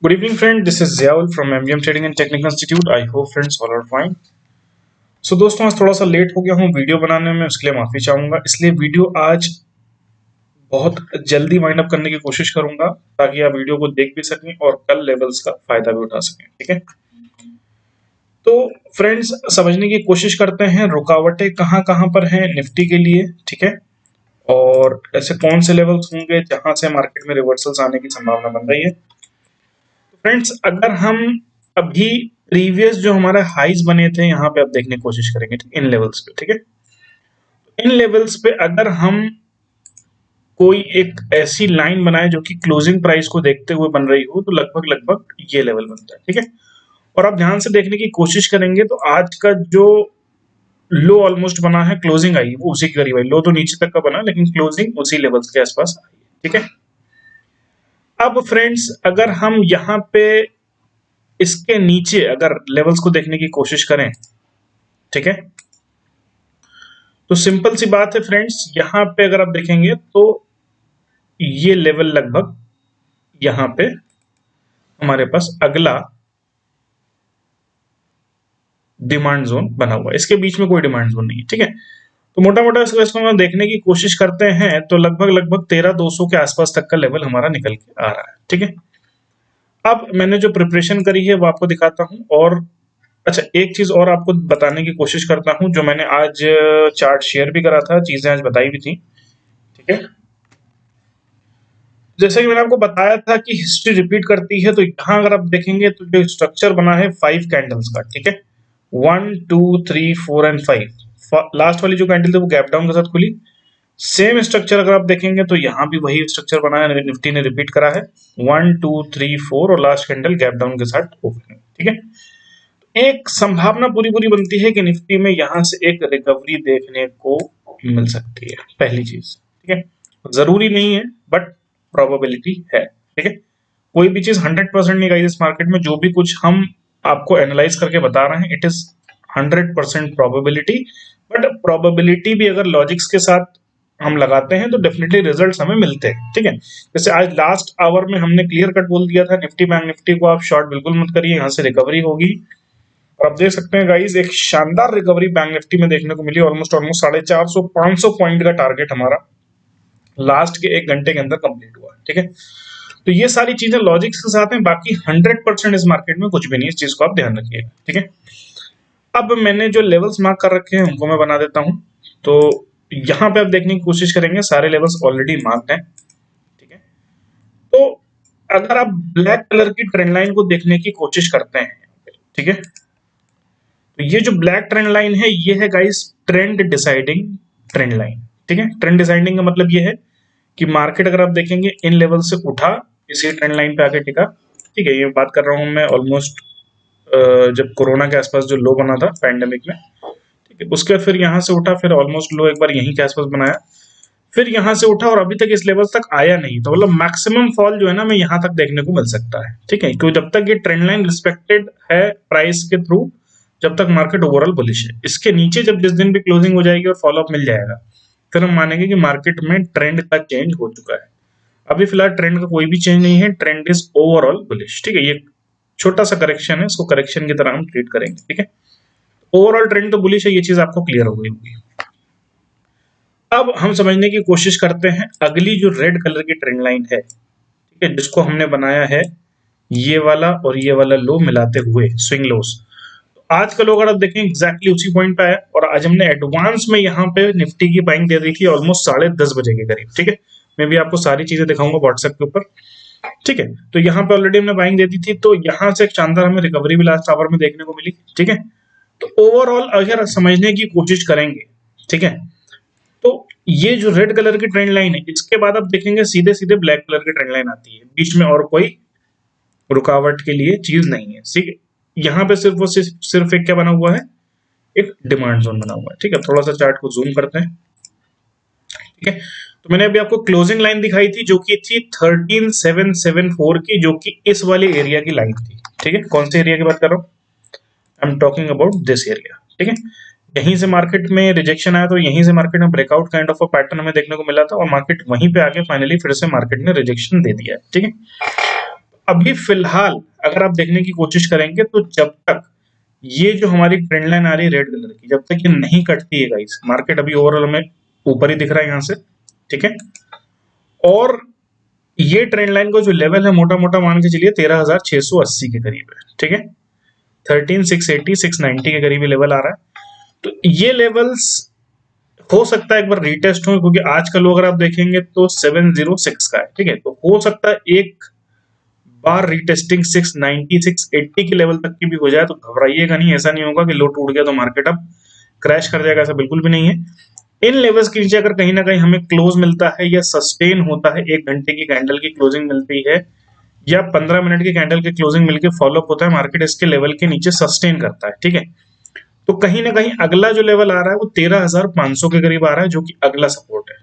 Good evening, friend. This is Ziaul from MVM Trading and Technical Institute. I hope friends all are fine. So दोस्तों आज थोड़ा सा late हो गया हूँ वीडियो बनाने में, उसके लिए माफी चाहूंगा। इसलिए वीडियो आज बहुत जल्दी वाइंड अप करने की कोशिश करूंगा ताकि आप वीडियो को देख भी सकें और कल लेवल्स का फायदा भी उठा सकें। ठीक है, तो फ्रेंड्स समझने की कोशिश करते हैं रुकावटें कहाँ कहाँ पर हैं निफ्टी के लिए। ठीक है, और ऐसे कौन से लेवल्स होंगे जहां से मार्केट में रिवर्सल्स आने की संभावना बन रही है। फ्रेंड्स अगर हम अभी प्रीवियस जो हमारे हाइज बने थे यहाँ पे अब देखने की कोशिश करेंगे, ठीक, इन लेवल्स पे। ठीक है, इन लेवल्स पे अगर हम कोई एक ऐसी लाइन बनाए जो कि क्लोजिंग प्राइस को देखते हुए बन रही हो तो लगभग लगभग ये लेवल बनता है। ठीक है, और आप ध्यान से देखने की कोशिश करेंगे तो आज का जो लो ऑलमोस्ट बना है, क्लोजिंग आई वो उसी के करीब आई। लो तो नीचे तक का बना लेकिन क्लोजिंग उसी लेवल्स के आसपास आई है। ठीक है, अब फ्रेंड्स अगर हम यहाँ पे इसके नीचे अगर लेवल्स को देखने की कोशिश करें, ठीक है, तो सिंपल सी बात है फ्रेंड्स, यहां पे अगर आप देखेंगे तो ये लेवल लगभग यहां पे हमारे पास अगला डिमांड जोन बना हुआ है। इसके बीच में कोई डिमांड जोन नहीं है। ठीक है, तो मोटा मोटा इसको हम देखने की कोशिश करते हैं तो लगभग लगभग 13,200 के आसपास तक का लेवल हमारा निकल के आ रहा है। ठीक है, अब मैंने जो प्रिपरेशन करी है वो आपको दिखाता हूं। और अच्छा, एक चीज और आपको बताने की कोशिश करता हूं, जो मैंने आज चार्ट शेयर भी करा था, चीजें आज बताई भी थी। ठीक है, जैसे कि मैंने आपको बताया था कि हिस्ट्री रिपीट करती है, तो यहां अगर आप देखेंगे तो जो स्ट्रक्चर बना है 5 कैंडल्स का, ठीक है, 1 2 3 4 एंड 5। लास्ट वाली जो कैंडल थी वो गैप डाउन के साथ खुली। सेम स्ट्रक्चर अगर आप देखेंगे तो यहाँ भी वही स्ट्रक्चर बना है, निफ्टी ने रिपीट करा है 1 2 3 4 और लास्ट कैंडल गैप डाउन के साथ ओपन है। ठीक है, एक संभावना पूरी पूरी बनती है कि निफ्टी में यहां से एक रिकवरी देखने को मिल सकती है, पहली चीज। ठीक है, जरूरी नहीं है बट प्रोबेबिलिटी है। ठीक है, कोई भी चीज 100% नहीं गाइस, इस मार्केट में जो भी कुछ हम आपको एनालाइज करके बता रहे हैं it is 100% probability. But probability भी अगर लॉजिक्स के साथ हम लगाते हैं तो डेफिनेटली रिजल्ट्स हमें मिलते हैं। ठीक है, जैसे आज लास्ट आवर में हमने क्लियर कट बोल दिया था निफ्टी बैंक निफ्टी को आप शॉर्ट बिल्कुल मत करिए, यहाँ से रिकवरी होगी। और आप देख सकते हैं गाइस एक शानदार रिकवरी बैंक निफ्टी में देखने को मिली, ऑलमोस्ट 450 500 पॉइंट का टारगेट हमारा लास्ट के 1 घंटे के अंदर कंप्लीट हुआ। ठीक है, तो ये सारी चीजें लॉजिक्स के साथ हैं, बाकी 100% इस मार्केट में कुछ भी नहीं, इस चीज को आप ध्यान रखिएगा। ठीक है, अब मैंने जो लेवल्स मार्क कर रखे हैं उनको मैं बना देता हूं। तो यहां पे आप देखने की कोशिश करेंगे सारे लेवल्स ऑलरेडी मार्क्ड हैं। ठीक है, तो अगर आप ब्लैक कलर की ट्रेंड लाइन को देखने की कोशिश करते हैं, ठीक है, तो ये जो ब्लैक ट्रेंड लाइन है ये है guys trend deciding trend line. ठीक है, ट्रेंड डिसाइडिंग का मतलब ये है कि मार्केट अगर आप देखेंगे इन लेवल से उठा, इसी ट्रेंड लाइन पे आके टिका। ठीक है, ये बात कर रहा हूं मैं ऑलमोस्ट जब कोरोना के आसपास जो लो बना था पैंडेमिक में। ठीक है, उसके फिर यहां से उठा, फिर ऑलमोस्ट लो एक बार यहीं के आसपास बनाया, फिर यहां से उठा और अभी तक इस लेवल तक आया नहीं। तो मतलब मैक्सिमम फॉल जो है ना मैं यहां तक देखने को मिल सकता है। ठीक है, क्योंकि जब तक ये ट्रेंड लाइन रिस्पेक्टेड है प्राइस के थ्रू, जब तक मार्केट ओवरऑल बुलिश है। इसके नीचे जब जिस दिन भी क्लोजिंग हो जाएगी और फॉलोअप मिल जाएगा फिर हम मानेंगे कि मार्केट में ट्रेंड का चेंज हो चुका है। अभी फिलहाल ट्रेंड का कोई भी चेंज नहीं है, ट्रेंड इज ओवरऑल बुलिश। ठीक है, ये छोटा सा करेक्शन है, इसको करेक्शन की तरह हम ट्रीट करेंगे। ठीक है, ओवरऑल ट्रेंड तो बुलिश है, ये चीज आपको क्लियर हो गई होगी। अब हम समझने की कोशिश करते हैं अगली जो रेड कलर की ट्रेंड लाइन है, ठीक है, जिसको हमने बनाया है ये वाला और ये वाला लो मिलाते हुए स्विंग लोस। आज का लो अगर आप देखें एग्जैक्टली उसी पॉइंट पे आया और आज हमने एडवांस में यहाँ पे निफ्टी की बाइंग दे दी थी ऑलमोस्ट 10:30 बजे के करीब। ठीक है, मैं भी आपको सारी चीजें दिखाऊंगा व्हाट्सएप के ऊपर। ठीक है, तो यहाँ पे ऑलरेडी हमने बाइंग दे दी थी, तो यहाँ से एक शानदार हमें रिकवरी भी लास्ट आवर में देखने को मिली। ठीक है, तो ओवरऑल अगर समझने की कोशिश करेंगे, ठीक है, तो ये जो रेड कलर की ट्रेंड लाइन है इसके बाद आप देखेंगे सीधे सीधे ब्लैक कलर की ट्रेंड लाइन आती है, बीच में और कोई रुकावट के लिए चीज नहीं है। ठीक है, यहाँ पे सिर्फ एक क्या बना हुआ है, एक डिमांड जोन बना हुआ है। ठीक है, थोड़ा सा चार्ट को जूम करते हैं। ठीक है, तो मैंने अभी आपको क्लोजिंग लाइन दिखाई थी जो कि थी 13774 की, जो कि इस वाले एरिया की लाइन थी। ठीक है, कौन से एरिया की बात कर रहा हूँ, I am talking about this area. ठीक है, यहीं से मार्केट में रिजेक्शन आया तो यहीं से मार्केट में breakout kind of a pattern हमें देखने को मिला था और मार्केट वहीं पे आके फाइनली फिर से मार्केट ने रिजेक्शन दे दिया है। ठीक है, अभी फिलहाल अगर आप देखने की कोशिश करेंगे तो जब तक ये जो हमारी ट्रेंड लाइन आ रही है रेड कलर की, जब तक ये नहीं कटती है गाइस, मार्केट अभी ओवरऑल हमें ऊपर ही दिख रहा है यहाँ से, ठीक है। और ये ट्रेंड लाइन को जो लेवल है मोटा मोटा मान के चलिए 13,680 के करीब है, ठीक है। 13,680 690 के करीब लेवल आ रहा है। तो ये लेवल्स हो सकता है एक बार रीटेस्ट हो, क्योंकि आज का लो अगर आप देखेंगे तो 706 का है, ठीक है। तो हो सकता है एक बार रीटेस्टिंग 690 680 के लेवल तक की भी हो जाए, तो घबराइएगा नहीं, ऐसा नहीं होगा कि लो टूट गया तो मार्केट अब क्रैश कर जाएगा, ऐसा बिल्कुल भी नहीं है। इन लेवल्स के नीचे अगर कहीं ना कहीं हमें क्लोज मिलता है या सस्टेन होता है, 1 घंटे की कैंडल की क्लोजिंग मिलती है या 15 मिनट की कैंडल की क्लोजिंग मिलकर फॉलोअप होता है, मार्केट इसके लेवल के नीचे सस्टेन करता है, ठीक है। तो कहीं ना कहीं अगला जो लेवल आ रहा है वो 13,500 के करीब आ रहा है, जो कि अगला सपोर्ट है,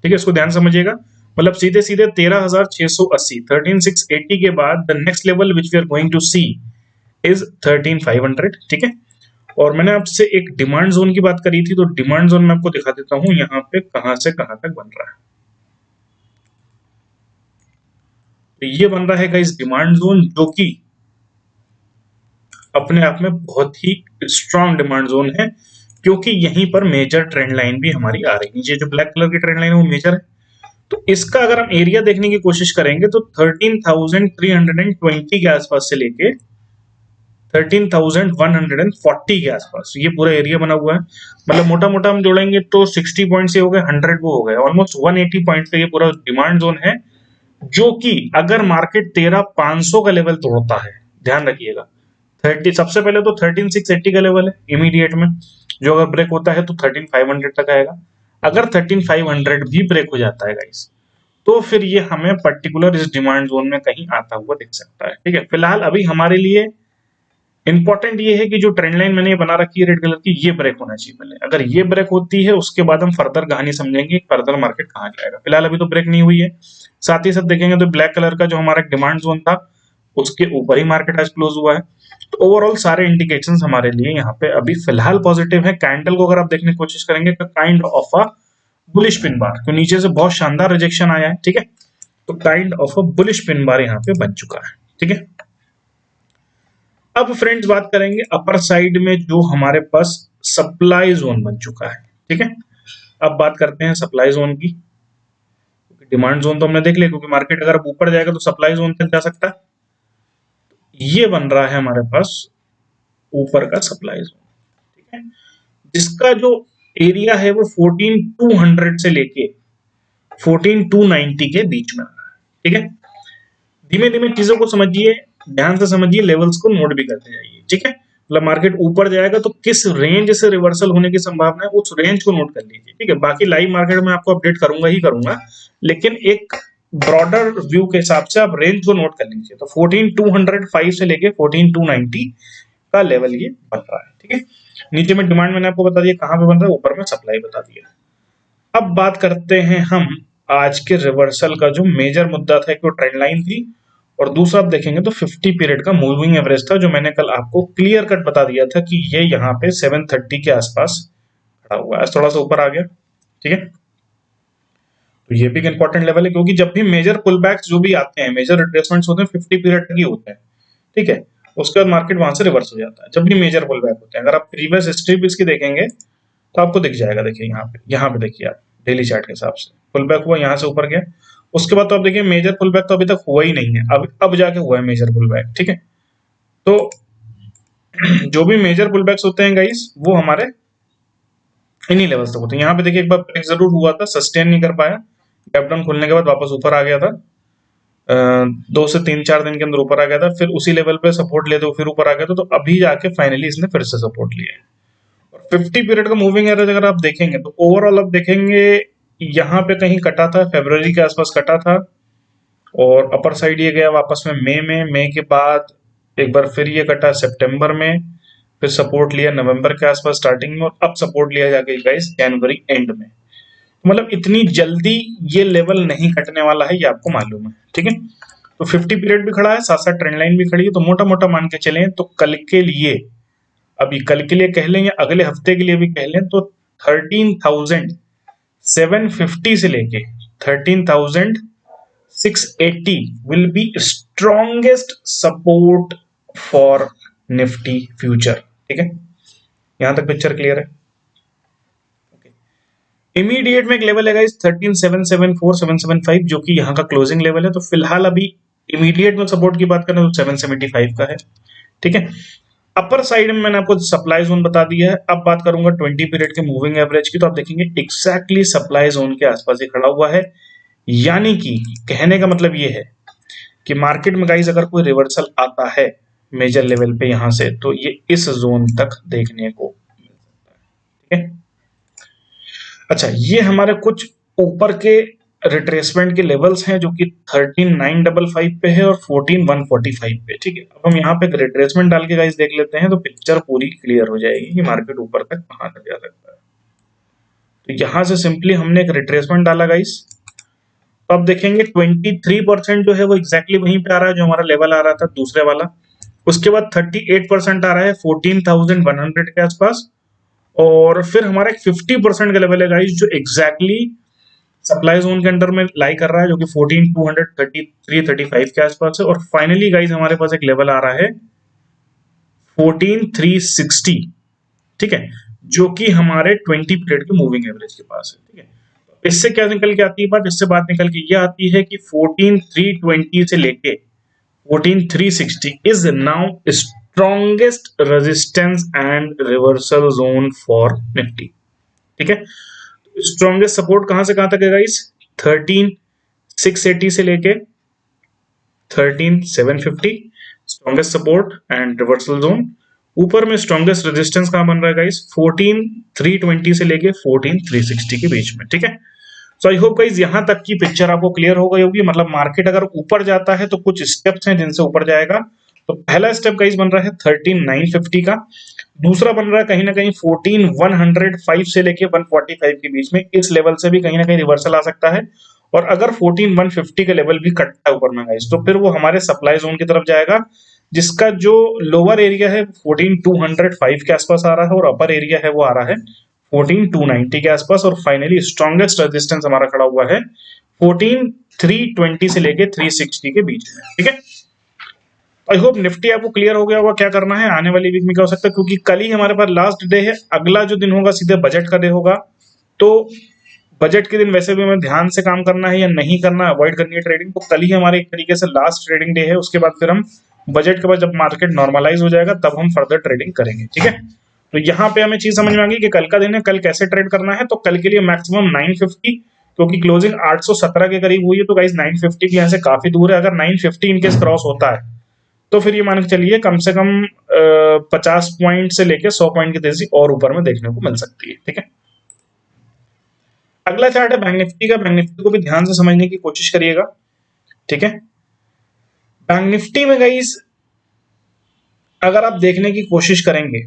ठीक है। इसको ध्यान समझिएगा, मतलब सीधे सीधे 13,680 13,680 के बाद the next level which we are going to see is 13,500, ठीक है। और मैंने आपसे एक डिमांड जोन की बात करी थी, तो डिमांड जोन मैं आपको दिखा देता हूं यहाँ पे कहां से कहां तक बन रहा है। तो ये बन रहा है गाइस डिमांड जोन, जो कि अपने आप में बहुत ही स्ट्रांग डिमांड जोन है, क्योंकि यहीं पर मेजर ट्रेंड लाइन भी हमारी आ रही है। नीचे जो ब्लैक कलर की ट्रेंड लाइन है वो मेजर है। तो इसका अगर हम एरिया देखने की कोशिश करेंगे तो 13,320 के आसपास से लेके 13,140 के आसपास ये पूरा एरिया बना हुआ है। मतलब मोटा मोटा हम जोड़ेंगे तो 60 पॉइंट से हो गए, 100 वो हो गए, ऑलमोस्ट 180 पॉइंट का ये पूरा डिमांड जोन है, जो कि अगर मार्केट 13,500 का लेवल तोड़ता है, ध्यान रखिएगा, 30 सबसे पहले तो 13,680 का लेवल है इमीडिएट में, जो अगर ब्रेक होता है तो 13,500 तक आएगा। अगर 13,500 भी ब्रेक हो जाता है गाइस, तो फिर ये हमें पर्टिकुलर इस डिमांड जोन में कहीं आता हुआ दिख सकता है, ठीक है। फिलहाल अभी हमारे लिए इंपॉर्टेंट ये है कि जो ट्रेंड लाइन मैंने बना रखी है रेड कलर की, ये ब्रेक होना चाहिए पहले। अगर ये ब्रेक होती है उसके बाद हम फर्दर कहानी समझेंगे फर्दर मार्केट कहाँ जाएगा। फिलहाल अभी तो ब्रेक नहीं हुई है। साथ ही साथ देखेंगे तो ब्लैक कलर का जो हमारा डिमांड जोन था उसके ऊपर ही मार्केट आज क्लोज हुआ है। तो ओवरऑल सारे इंडिकेशंस हमारे लिए यहाँ पे अभी फिलहाल पॉजिटिव है। कैंडल को अगर आप देखने की कोशिश करेंगे तो kind of a bullish pin bar, तो नीचे से बहुत शानदार रिजेक्शन आया है, ठीक है। तो kind of a bullish pin bar यहाँ पे बन चुका है, ठीक है। अब फ्रेंड्स बात करेंगे अपर साइड में जो हमारे पास सप्लाई जोन बन चुका है, ठीक है। अब बात करते हैं सप्लाई जोन की। डिमांड जोन तो हमने देख लिया, क्योंकि मार्केट अगर ऊपर जाएगा तो सप्लाई जोन तक जा सकता है। ये बन रहा है हमारे पास ऊपर का सप्लाई जोन, ठीक है, जिसका जो एरिया है वो 14,200 से लेके 14,290 के बीच में, ठीक है। धीमे धीमे चीजों को समझिए, ध्यान से समझिए, लेवल्स को नोट भी करते जाइए, ठीक है। मतलब मार्केट ऊपर जाएगा तो किस रेंज से रिवर्सल होने की संभावना है, उस रेंज को नोट कर लीजिए, ठीक है। बाकी लाइव मार्केट में आपको अपडेट करूंगा ही करूंगा, लेकिन एक ब्रॉडर व्यू के हिसाब से आप रेंज को नोट कर लीजिए। तो 14,205 से लेके 14,290 का लेवल ये बन रहा है, ठीक है। नीचे में डिमांड मैंने आपको बता दिया कहां पे बन रहा है, ऊपर में सप्लाई बता दिया। अब बात करते हैं हम आज के रिवर्सल का जो मेजर मुद्दा था, एक तो ट्रेंड लाइन थी और दूसरा आप देखेंगे तो 50 पीरियड का मूविंग एवरेज था, जो मैंने कल आपको क्लियर कट बता दिया था कि ये यहाँ पे 730 के आसपास खड़ा हुआ है, थोड़ा सा ऊपर आ गया, ठीक है। तो ये भी एक इंपॉर्टेंट लेवल है, क्योंकि जब भी मेजर पुल बैक्स जो भी आते हैं, मेजर रिट्रेसमेंट्स होते हैं 50 पीरियड तक ही होते हैं, ठीक है। उसके बाद मार्केट वहां से रिवर्स हो जाता है जब भी मेजर पुल बैक होते हैं। अगर आप प्रीवियस हिस्ट्री भी इसकी देखेंगे तो आपको दिख जाएगा। देखिए यहाँ पे देखिए आप डेली चार्ट के हिसाब से पुल बैक हुआ, यहाँ से ऊपर गया, उसके बाद तो आप देखिए मेजर पुल बैक तो अभी तक हुआ ही नहीं है, अब जाके हुआ है मेजर पुल बैक, ठीक है। तो जो भी मेजर पुल बैक्स होते हैं गाइस, वो हमारे इन्हीं लेवल्स तक होते हैं। यहाँ पे देखिए एक बार ब्रेक जरूर हुआ था, सस्टेन नहीं कर पाया, गैप डाउन खुलने के बाद वापस ऊपर आ गया था, 2 से 3-4 दिन के अंदर ऊपर आ गया था, फिर उसी लेवल पे सपोर्ट लेते हुए फिर ऊपर आ गया था। तो अभी जाके फाइनली इसने फिर से सपोर्ट लिया है। और 50 पीरियड का मूविंग एवरेज अगर आप देखेंगे तो ओवरऑल आप देखेंगे यहाँ पे कहीं कटा था, फरवरी के आसपास कटा था, और अपर साइड ये गया वापस में मई के बाद एक बार फिर ये कटा सितंबर में, फिर सपोर्ट लिया नवंबर के आसपास स्टार्टिंग में, और अब सपोर्ट लिया जाके गाइस जनवरी एंड में। मतलब इतनी जल्दी ये लेवल नहीं कटने वाला है, ये आपको मालूम है, ठीक है। तो 50 पीरियड भी खड़ा है, साथ साथ ट्रेंड लाइन भी खड़ी है। तो मोटा मोटा मान के चलें तो कल के लिए, अभी कल के लिए कह लें या अगले हफ्ते के लिए भी कह लें, तो 13,750 से लेके 680 will be strongest support for Nifty future. ठीक है, यहां तक पिक्चर क्लियर है। इमीडिएट में एक लेवल है गाइस 13,774,775 जो कि यहाँ का क्लोजिंग लेवल है। तो फिलहाल अभी इमीडिएट में सपोर्ट की बात करें तो 775 का है। ठीक है, अपर साइड में मैंने आपको सप्लाई जोन बता दिया है। अब बात करूंगा 20 पीरियड के मूविंग एवरेज की, तो आप देखेंगे एग्जैक्टली सप्लाई जोन के आसपास ही खड़ा हुआ है। यानी कि कहने का मतलब ये है कि मार्केट में गाइस अगर कोई रिवर्सल आता है मेजर लेवल पे यहां से, तो ये इस जोन तक देखने को मिल सकता है। ठीक है, अच्छा, ये हमारे कुछ ऊपर के रिट्रेसमेंट के लेवल्स हैं जो कि 13,955 पे है और 14,145 पे। ठीक है, अब हम यहाँ पे रिट्रेसमेंट डाल के गाइस देख लेते हैं तो पिक्चर पूरी क्लियर हो जाएगी कि मार्केट ऊपर तक कहाँ तक जा सकता है। तो यहाँ से सिंपली हमने एक रिट्रेसमेंट डाला गाइस, तो अब देखेंगे 23% जो है वो एग्जैक्टली वहीं पे आ रहा है जो हमारा लेवल आ रहा था दूसरे वाला। उसके बाद 38% आ रहा है 14,100 के आसपास, और फिर हमारा एक 50% का लेवल है गाइस जो एग्जैक्टली सप्लाई जोन के अंडर में लाई कर रहा है जो कि 14,233-35 के आसपास है। और फाइनली गाइस हमारे पास एक लेवल आ रहा है 14,360। ठीक है, जो कि हमारे 20 पीरियड के मूविंग एवरेज के पास है। ठीक है, इससे क्या निकल के आती है बात? इससे बात निकल के ये आती है कि 14,320 से लेके 14,360 is now strongest resistance and reversal zone for Nifty. ठीक है, स्ट्रॉन्गेस्ट सपोर्ट कहां से कहां तक है गाइस? 13,680 से लेके 13,750 strongest support and reversal zone. ऊपर में स्ट्रॉन्गेस्ट रेजिस्टेंस कहां बन रहा है गाइस? 14,320 से लेके 14,360 के बीच में। ठीक है, सो आई होप गाइस यहां तक की पिक्चर आपको क्लियर हो गई होगी। मतलब मार्केट अगर ऊपर जाता है तो कुछ स्टेप्स हैं जिनसे ऊपर जाएगा। तो पहला स्टेप गाइस बन रहा है 13,950 का, दूसरा बन रहा है कहीं ना कहीं 14,105 से लेके 145 के बीच में। इस लेवल से भी कहीं ना कहीं रिवर्सल आ सकता है, और अगर 14,150 का लेवल भी कटता है ऊपर में गाइस तो फिर वो हमारे सप्लाई जोन की तरफ जाएगा, जिसका जो लोअर एरिया है 14,205 के आसपास आ रहा है, और अपर एरिया है वो आ रहा है 14,290 के आसपास। और फाइनली स्ट्रॉन्गेस्ट रेजिस्टेंस हमारा खड़ा हुआ है 14,320 से लेके 360 के बीच में। ठीक है, आई होप निफ्टी आपको क्लियर हो गया होगा क्या करना है, आने वाली वीक में क्या हो सकता है, क्योंकि कल ही हमारे पास लास्ट डे है। अगला जो दिन होगा सीधे बजट का डे होगा, तो बजट के दिन वैसे भी हमें ध्यान से काम करना है या नहीं करना, अवॉइड करनी है ट्रेडिंग। तो कल ही हमारे एक तरीके से लास्ट ट्रेडिंग डे है। उसके बाद फिर हम बजट के बाद जब मार्केट नॉर्मलाइज हो जाएगा तब हम फर्दर ट्रेडिंग करेंगे। ठीक है, तो यहाँ पे हमें चीज समझ में आ गई कि कल का दिन है, कल कैसे ट्रेड करना है। तो कल के लिए मैक्सिमम 950, क्योंकि क्लोजिंग 817 के करीब हुई है, तो गाइस 950 की यहाँ से काफी दूर है। अगर 950 इनकेस क्रॉस होता है तो फिर ये मान के चलिए कम से कम 50 पॉइंट से लेके 100 पॉइंट की तेजी और ऊपर में देखने को मिल सकती है। ठीक है, अगला चार्ट है बैंक निफ्टी का। बैंक निफ्टी को भी ध्यान से समझने की कोशिश करिएगा। ठीक है, बैंक निफ्टी में गाइस अगर आप देखने की कोशिश करेंगे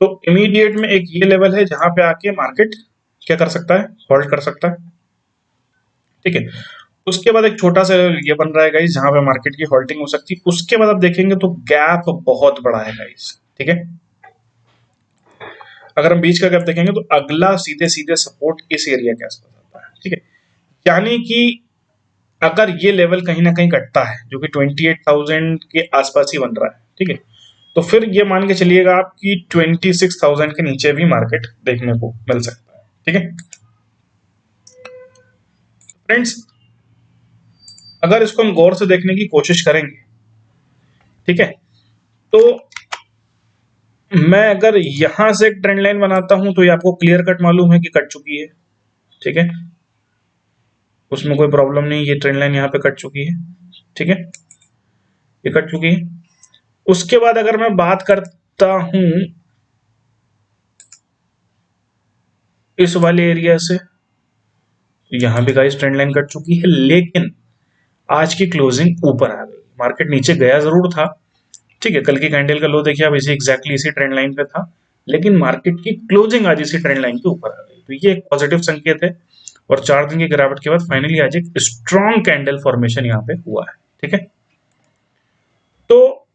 तो इमीडिएट में एक ये लेवल है जहां पे आके मार्केट क्या कर सकता है? होल्ड कर सकता है। ठीक है, उसके बाद एक छोटा सा ये बन रहा है गाइस जहां पे मार्केट की होल्डिंग हो सकती है। उसके बाद आप देखेंगे तो गैप बहुत बड़ा है गाइस। ठीक है, अगर हम बीच का गैप देखेंगे तो अगला सीधे सीधे सपोर्ट इस एरिया के आसपास आता है। ठीक है, यानी कि अगर ये लेवल कहीं ना कहीं कटता है जो कि 28,000 के आसपास ही बन रहा है, ठीक है, तो फिर ये मान के चलिएगा आप कि 26,000 के नीचे भी मार्केट देखने को मिल सकता है। ठीक है फ्रेंड्स, अगर इसको हम गौर से देखने की कोशिश करेंगे, ठीक है, तो मैं अगर यहां से एक ट्रेंड लाइन बनाता हूं तो ये आपको क्लियर कट मालूम है कि कट चुकी है। ठीक है, उसमें कोई प्रॉब्लम नहीं, ये ट्रेंड लाइन यहाँ पे कट चुकी है। ठीक है, ये कट चुकी है। उसके बाद अगर मैं बात करता हूं इस वाले एरिया से, यहां भी गाइस ट्रेंड लाइन कट चुकी है, लेकिन आज की क्लोजिंग ऊपर आ गई। मार्केट नीचे गया जरूर था, ठीक है, कल की कैंडल का लो देखिए आप, इसी एग्जैक्टली इसी ट्रेंड लाइन पे था, लेकिन मार्केट की क्लोजिंग आज इसी ट्रेंड लाइन के ऊपर आ गई। तो ये एक पॉजिटिव संकेत है, और 4 दिन की गिरावट के बाद फाइनली आज एक स्ट्रॉन्ग कैंडल फॉर्मेशन यहाँ पे हुआ है। ठीक है, तो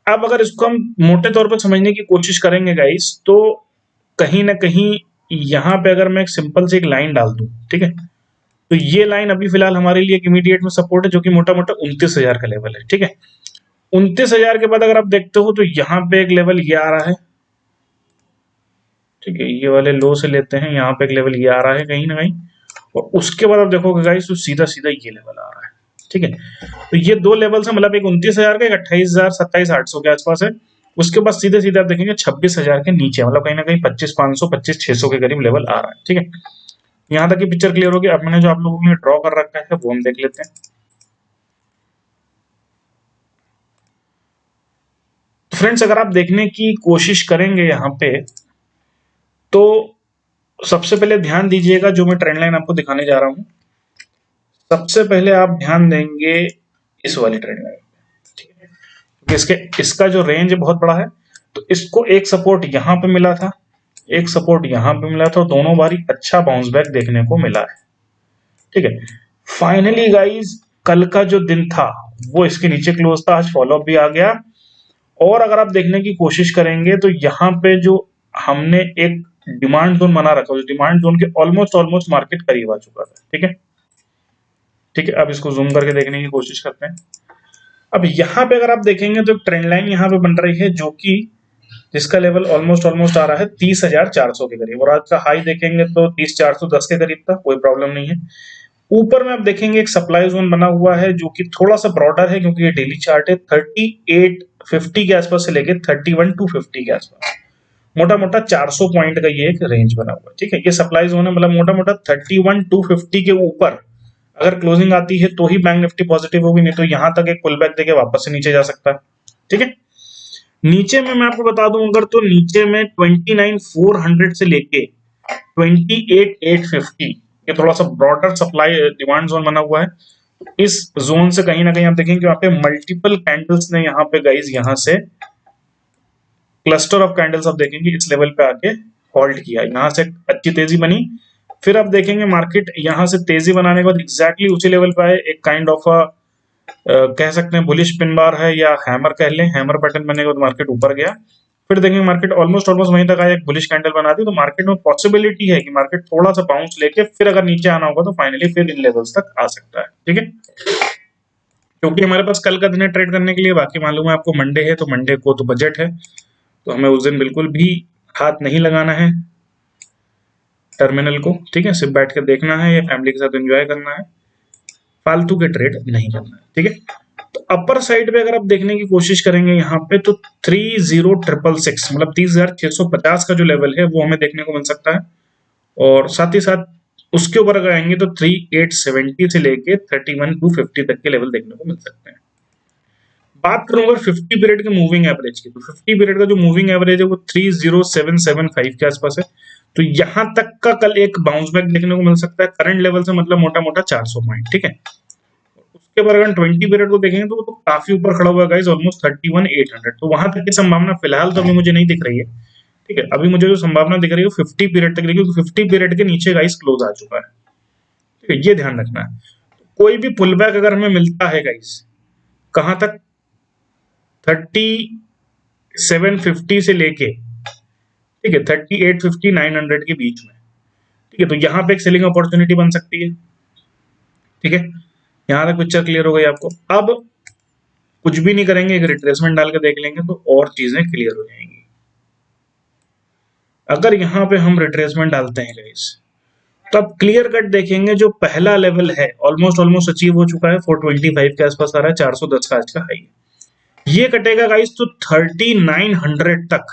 अब अगर इसको हम मोटे तौर पर समझने की कोशिश करेंगे गाइस, तो कहीं ना कहीं यहाँ पे अगर मैं एक सिंपल से एक लाइन डाल दूं, ठीक है, तो ये लाइन अभी फिलहाल हमारे लिए एक इमीडिएट में सपोर्ट है, जो कि मोटा मोटा 29,000 का लेवल है। ठीक है, 29,000 के बाद अगर आप देखते हो तो यहाँ पे एक लेवल ये आ रहा है। ठीक है, ये वाले लो से लेते हैं, यहाँ पे एक लेवल ये आ रहा है कहीं ना कहीं, और उसके बाद आप देखोगे गाइस तो सीधा सीधा ये लेवल आ रहा है। ठीक है, तो ये दो लेवल से, मतलब एक 29,000 का, एक 28,000 27,800 के आसपास है। उसके बाद सीधे सीधे आप देखेंगे 26,000 के नीचे, मतलब कहीं ना कहीं 25,500 25,600 के करीब लेवल आ रहा है। ठीक है, यहाँ तक की पिक्चर क्लियर होगी। अब मैंने जो आप लोगों के लिए ड्रॉ कर रखा है वो हम देख लेते हैं। फ्रेंड्स, अगर आप देखने की कोशिश करेंगे यहाँ पे, तो सबसे पहले ध्यान दीजिएगा जो मैं ट्रेंड लाइन आपको दिखाने जा रहा हूं। सबसे पहले आप ध्यान देंगे इस वाली ट्रेंड लाइन, ठीक है, क्योंकि इसका जो रेंज बहुत बड़ा है। तो इसको एक सपोर्ट यहां पे मिला था, एक सपोर्ट यहां पे मिला था, और दोनों बारी अच्छा बाउंस बैक देखने को मिला है। ठीक है, फाइनली गाइस कल का जो दिन था वो इसके नीचे क्लोज था, आज फॉलोअप भी आ गया। और अगर आप देखने की कोशिश करेंगे तो यहाँ पे जो हमने एक डिमांड जोन बना रखा, उस डिमांड जोन के ऑलमोस्ट मार्केट करीब आ चुका था। ठीक है, ठीक है, अब इसको जूम करके देखने की कोशिश करते हैं। अब यहाँ पे अगर आप देखेंगे तो एक ट्रेंड लाइन यहाँ पे बन रही है, जो कि जिसका लेवल ऑलमोस्ट आ रहा है 30,400 के करीब, और आज का हाई देखेंगे तो 30,410 के करीब था, कोई प्रॉब्लम नहीं है। ऊपर में आप देखेंगे एक सप्लाई जोन बना हुआ है, जो कि थोड़ा सा ब्रॉडर है, क्योंकि ये डेली चार्ट है। 3850 के आसपास से लेके 31,250 के आसपास, मोटा मोटा 400 पॉइंट का ये एक रेंज बना हुआ है। ठीक है, ये सप्लाई जोन है, मतलब मोटा मोटा 31,250 के ऊपर अगर क्लोजिंग आती है तो ही बैंक निफ्टी पॉजिटिव होगी, नहीं तो यहां तक एक पुल बैक देके वापस से नीचे जा सकता है। ठीक है, नीचे में मैं आपको बता दूं अगर, तो नीचे में 29,400 से लेके 28,850, ये थोड़ा सा ब्रॉडर सप्लाई डिमांड जोन बना हुआ है। इस जोन से कहीं ना कहीं आप देखेंगे वहां पे मल्टीपल कैंडल्स ने यहाँ पे गाइज यहाँ से क्लस्टर ऑफ कैंडल्स आप देखेंगे इस लेवल पे आके होल्ड किया, यहाँ से अच्छी तेजी बनी। फिर आप देखेंगे मार्केट यहाँ से तेजी बनाने के बाद एग्जैक्टली उसी लेवल पे आए, एक काइंड ऑफ कह सकते हैं बुलिश पिन बार है या हैमर कह लें, हैमर पैटर्न बनने के बाद मार्केट ऊपर गया। फिर देखेंगे मार्केट ऑलमोस्ट वहीं तक आया, एक बुलिश कैंडल बना दी। तो मार्केट में पॉसिबिलिटी है कि मार्केट थोड़ा सा बाउंस लेके फिर अगर नीचे आना होगा तो फाइनली फिर इन लेवल्स तक आ सकता है। ठीक है, क्योंकि हमारे पास कल का दिन है ट्रेड करने के लिए, बाकी मालूम है आपको मंडे है, तो मंडे को तो बजट है, तो हमें उस दिन बिल्कुल भी हाथ नहीं लगाना है टर्मिनल को। ठीक है, सिर्फ बैठ कर देखना है या फैमिली के साथ एंजॉय करना है, फालतू के ट्रेड नहीं करना है। ठीक है, तो अपर साइड पे अगर आप देखने की कोशिश करेंगे यहाँ पे, तो 30,666 मतलब 30,650 का जो लेवल है वो हमें देखने को मिल सकता है। और साथ ही साथ उसके ऊपर अगर आएंगे तो 3870 से लेके 31,250 तक के लेवल देखने को मिल सकते हैं। बात करूंगा 50 पीरियड के मूविंग एवरेज की, तो 50 पीरियड का जो मूविंग एवरेज है वो 30,775 के आसपास है। तो यहां तक का कल एक बाउंस बैक देखने को मिल सकता है करंट लेवल से, मतलब मोटा मोटा 400 पॉइंट। ठीक है, उसके बाद अगर 20 पीरियड को देखेंगे तो वो तो काफी ऊपर खड़ा हुआ है गाइस, ऑलमोस्ट 31,800। तो वहां तक की संभावना फिलहाल तो अभी मुझे नहीं दिख रही है। ठीक है, अभी मुझे जो संभावना दिख रही है 50 पीरियड तक, क्योंकि 50 पीरियड के नीचे गाइस क्लोज आ चुका है। ठीक है, ये ध्यान रखना है। कोई भी पुल बैक अगर हमें मिलता है गाइस, कहां तक, 3750 से लेके, ठीक है, 3850 900 के बीच में। ठीक है, तो यहाँ पे एक सेलिंग अपॉर्चुनिटी बन सकती है। ठीक है, यहां तक पिक्चर क्लियर हो गई आपको। अब कुछ भी नहीं करेंगे, एक रिट्रेसमेंट डाल के देख लेंगे तो और चीजें क्लियर हो जाएंगी। अगर यहाँ पे हम रिट्रेसमेंट डालते हैं गाइस, तो अब क्लियर कट देखेंगे जो पहला लेवल है ऑलमोस्ट अचीव हो चुका है, 425 के आसपास आ रहा है, 410 का आज का हाई है। ये कटेगा गाइस तो 3900 तक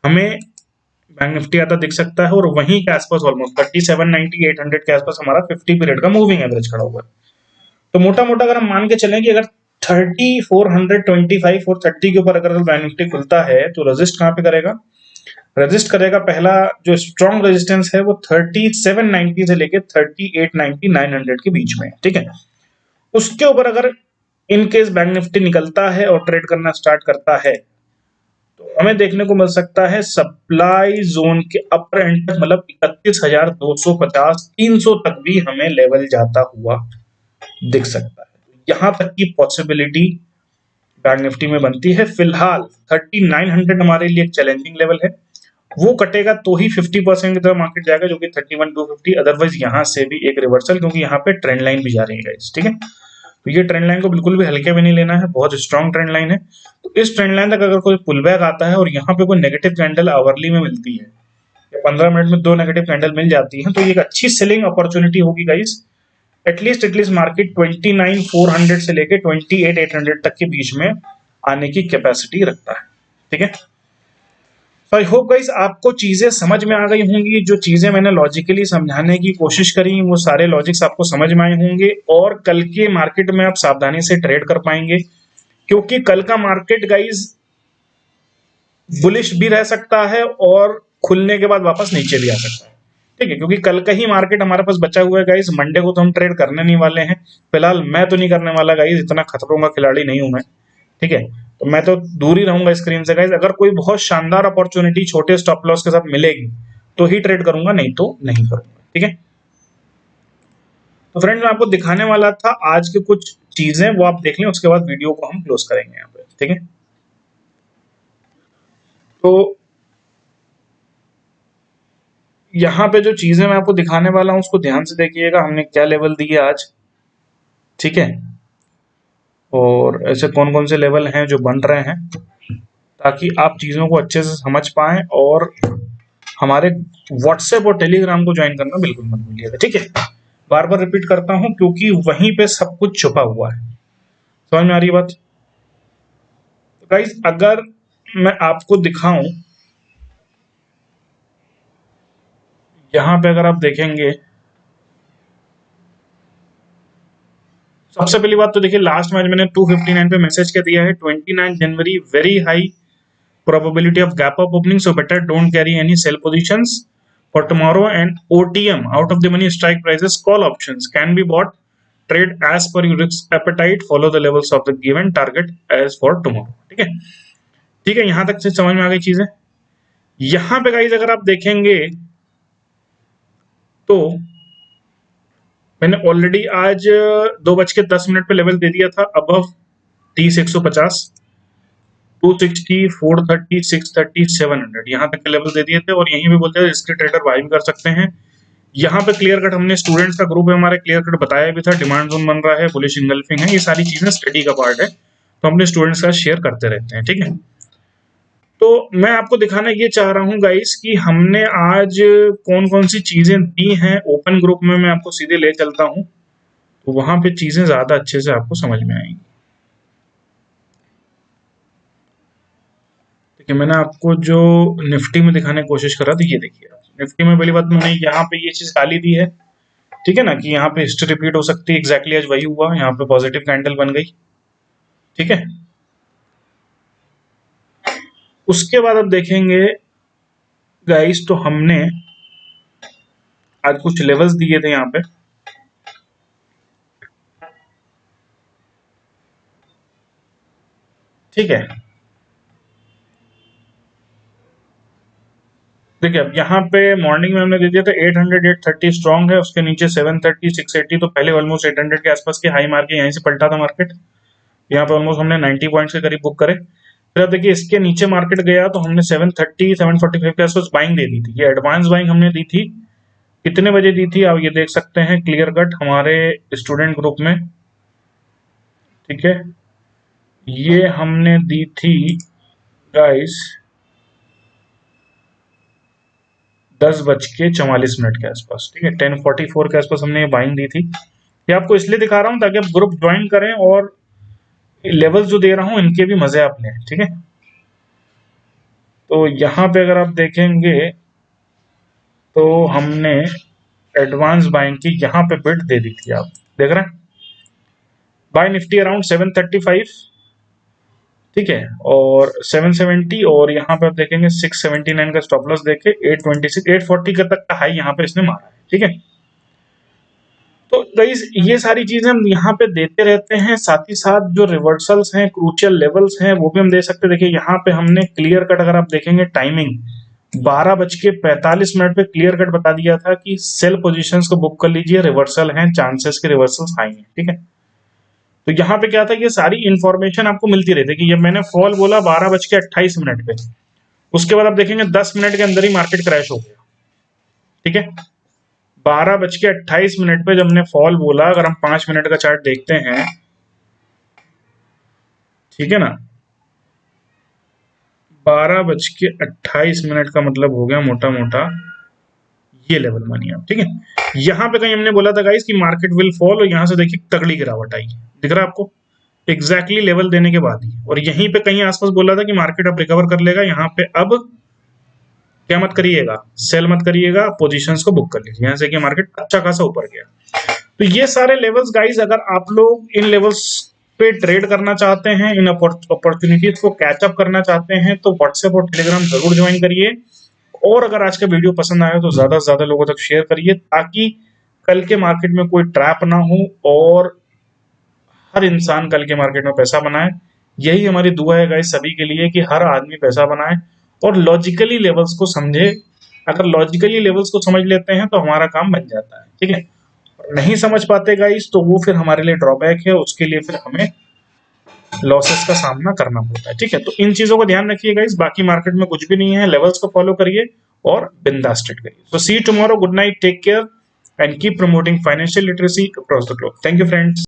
हमें बैंक निफ्टी आता दिख सकता है, और वहीं के आसपास ऑलमोस्ट 3790 800 के आसपास हमारा 50 पीरियड का मूविंग एवरेज खड़ा हुआ है। तो मोटा मोटा अगर हम मान के चलें कि अगर 3425 और 30 के ऊपर अगर बैंक निफ्टी खुलता है तो रेजिस्ट कहां पे करेगा, रेजिस्ट करेगा, पहला जो स्ट्रॉन्ग रेजिस्टेंस है वो 3790 से लेके 3890 900 के बीच में। ठीक है, उसके ऊपर अगर इन केस बैंक निफ्टी निकलता है और ट्रेड करना स्टार्ट करता है तो हमें देखने को मिल सकता है सप्लाई जोन के अपर एंड तक, मतलब 31,250 300 तक भी हमें लेवल जाता हुआ दिख सकता है। यहां तक की पॉसिबिलिटी बैंक निफ्टी में बनती है। फिलहाल 3900 हमारे लिए एक चैलेंजिंग लेवल है, वो कटेगा तो ही 50% की तरफ मार्केट जाएगा, जो कि 31,250। अदरवाइज यहाँ से भी एक रिवर्सल, क्योंकि यहाँ पे ट्रेंड लाइन भी जा रही है गाइस, ठीक है। तो ये ट्रेंड लाइन को बिल्कुल भी हल्के में नहीं लेना है, बहुत स्ट्रॉन्ग ट्रेंड लाइन है। तो इस ट्रेंड लाइन तक अगर कोई पुल बैक आता है और यहाँ पे कोई नेगेटिव कैंडल आवरली में मिलती है या 15 मिनट में 2 नेगेटिव कैंडल मिल जाती है, तो ये एक अच्छी सेलिंग अपॉर्चुनिटी होगी गाइस। एटलीस्ट मार्केट 29,400 से लेके 28,800 तक के बीच में आने की कैपेसिटी रखता है, ठीक है। तो आई होप गाइस आपको चीजें समझ में आ गई होंगी। जो चीजें मैंने लॉजिकली समझाने की कोशिश करी, वो सारे लॉजिक्स आपको समझ में आए होंगे और कल के मार्केट में आप सावधानी से ट्रेड कर पाएंगे, क्योंकि कल का मार्केट गाइस बुलिश भी रह सकता है और खुलने के बाद वापस नीचे भी आ सकता है, ठीक है। क्योंकि कल का ही मार्केट हमारे पास बचा हुआ है गाइस, मंडे को तो हम ट्रेड करने नहीं वाले हैं। फिलहाल मैं तो नहीं करने वाला गाइस, इतना खतरों का खिलाड़ी नहीं हूं मैं, ठीक है। तो मैं तो दूर ही रहूंगा स्क्रीन से गाइस। अगर कोई बहुत शानदार अपॉर्चुनिटी छोटे स्टॉप लॉस के साथ मिलेगी तो ही ट्रेड करूंगा, नहीं तो नहीं करूंगा, ठीक है। तो फ्रेंड्स, मैं आपको दिखाने वाला था आज के कुछ चीजें, वो आप देख लें, उसके बाद वीडियो को हम क्लोज करेंगे यहाँ पे, ठीक है। तो यहाँ पे जो चीजें मैं आपको दिखाने वाला हूँ उसको ध्यान से देखिएगा। हमने क्या लेवल दिए आज, ठीक है, और ऐसे कौन कौन से लेवल हैं जो बन रहे हैं, ताकि आप चीजों को अच्छे से समझ पाएं। और हमारे व्हाट्सएप और टेलीग्राम को ज्वाइन करना बिल्कुल मत भूलिएगा, ठीक है। बार बार रिपीट करता हूं क्योंकि वहीं पे सब कुछ छुपा हुआ है। समझ में आ रही है बात? तो गाइस, अगर मैं आपको दिखाऊं, यहां पे अगर आप देखेंगे, सबसे पहली बात तो देखिए, लास्ट मैच मैंने 259 पे मैसेज कर दिया है, 29 जनवरी very high probability of gap up opening, so better don't carry any sell positions for tomorrow. And OTM, out of the money strike prices, call options can be bought, trade as per your risk appetite, follow the levels of the given target as for tomorrow, ठीक है। ठीक है, यहां तक से समझ में आ गई चीजें। यहां पे गाइस अगर आप देखेंगे तो मैंने ऑलरेडी आज 2:10 पे लेवल दे दिया था, अबव 30,150, 260, 430, 630, 700, यहाँ तक के लेवल दे दिए थे। और यहीं पे बोलते हैं इसके ट्रेडर बाय भी कर सकते हैं। यहाँ पे क्लियर कट हमने स्टूडेंट्स का ग्रुप है हमारे, क्लियर कट बताया भी था, डिमांड जोन बन रहा है, बुलिश इंगल्फिंग है, ये सारी चीजें स्टडी का पार्ट है, तो हम अपने स्टूडेंट्स का शेयर करते रहते हैं, ठीक है। तो मैं आपको दिखाना ये चाह रहा हूँ गाइस कि हमने आज कौन कौन सी चीजें दी हैं ओपन ग्रुप में। मैं आपको सीधे ले चलता हूँ, तो वहां पे चीजें ज्यादा अच्छे से आपको समझ में आएंगी। देखिए, मैंने आपको जो निफ्टी में दिखाने की कोशिश कर रहा था, ये देखिए निफ्टी में पहली बात मैंने यहाँ पे ये चीज डाली दी है, ठीक है ना, कि यहाँ पे हिस्ट्री रिपीट हो सकती है। एग्जैक्टली आज वही हुआ, यहाँ पे पॉजिटिव कैंडल बन गई, ठीक है। उसके बाद अब देखेंगे गाइस, तो हमने आज कुछ लेवल्स दिए थे यहाँ पे, ठीक है। देखिए, अब यहाँ पे मॉर्निंग में हमने दे दिया था 800, 830 स्ट्रॉन्ग है, उसके नीचे 730, 680, तो पहले ऑलमोस्ट 800 के आसपास की हाई मार के यहीं से पलटा था मार्केट। यहाँ पे ऑलमोस्ट हमने 90 पॉइंट्स के करीब बुक करे। फिर अब देखिए, इसके नीचे मार्केट गया तो हमने 730, 745 के आसपास बाइंग दे दी थी। ये एडवांस बाइंग हमने दी थी, कितने बजे दी थी आप ये देख सकते हैं क्लियर कट हमारे स्टूडेंट ग्रुप में, ठीक है। ये हमने दी थी गाइस 10:44 के आसपास, ठीक है, 10:44 के आसपास हमने ये बाइंग दी थी। ये आपको इसलिए दिखा रहा हूं ताकि आप ग्रुप ज्वाइन करें और लेवल जो दे रहा हूं इनके भी मजे आप लें, ठीक है। तो यहाँ पे अगर आप देखेंगे तो हमने एडवांस बाइंग की यहाँ पे बिड दे दी थी, आप देख रहे हैं, बाय निफ्टी अराउंड 735, ठीक है, और 770, और यहाँ पे आप देखेंगे 679 का स्टॉप लॉस देके 826, 840 का तक का हाई यहाँ पे इसने मारा है, ठीक है। तो गाइस, ये सारी चीजें हम यहाँ पे देते रहते हैं, साथ ही साथ जो रिवर्सल्स हैं, क्रूशियल लेवल्स हैं, वो भी हम दे सकते हैं। देखिए, यहाँ पे हमने क्लियर कट, अगर आप देखेंगे टाइमिंग 12:45 पे क्लियर कट बता दिया था कि सेल पोजीशंस को बुक कर लीजिए, रिवर्सल हैं, चांसेस के रिवर्सल्स हाई हैं, ठीक है। तो यहाँ पे क्या था, ये सारी इंफॉर्मेशन आपको मिलती रहती है कि ये मैंने फॉल बोला 12:28 पे, उसके बाद आप देखेंगे 10 मिनट के अंदर ही मार्केट क्रैश हो गया, ठीक है। 12:28 पे जब हमने फॉल बोला, अगर हम 5 मिनट का चार्ट देखते हैं, ठीक है ना, 12:28 का मतलब हो गया मोटा मोटा ये लेवल मानिए आप, ठीक है। यहां पे कहीं हमने बोला था गाइस कि मार्केट विल फॉल, और यहां से देखिए तगड़ी गिरावट आई, दिख रहा है आपको, एग्जैक्टली लेवल देने के बाद ही। और यहीं पे कहीं आसपास बोला था कि मार्केट अब रिकवर कर लेगा, यहाँ पे अब क्या मत करिएगा, सेल मत करिएगा, पोजीशंस को बुक कर लीजिए, यहां से कि मार्केट अच्छा खासा ऊपर गया। तो ये सारे लेवल्स गाइस, अगर आप लोग इन लेवल्स पे ट्रेड करना चाहते हैं, इन अपॉर्चुनिटीज को कैचअप करना चाहते हैं, तो व्हाट्सएप और टेलीग्राम जरूर ज्वाइन करिए। और अगर आज का वीडियो पसंद आया तो ज्यादा से ज्यादा लोगों तक शेयर करिए, ताकि कल के मार्केट में कोई ट्रैप ना हो और हर इंसान कल के मार्केट में पैसा बनाए। यही हमारी दुआ है गाइस सभी के लिए, कि हर आदमी पैसा बनाए और लॉजिकली लेवल्स को समझे। अगर लॉजिकली लेवल्स को समझ लेते हैं तो हमारा काम बन जाता है, ठीक है। नहीं समझ पाते गाइस तो वो फिर हमारे लिए ड्रॉबैक है, उसके लिए फिर हमें लॉसेस का सामना करना पड़ता है, ठीक है। तो इन चीजों को ध्यान रखिए गाइस, बाकी मार्केट में कुछ भी नहीं है, लेवल्स को फॉलो करिए और बिंदास ट्रेड करिए। So see you tomorrow, good night, take care and keep promoting financial literacy across the globe. Thank you friends.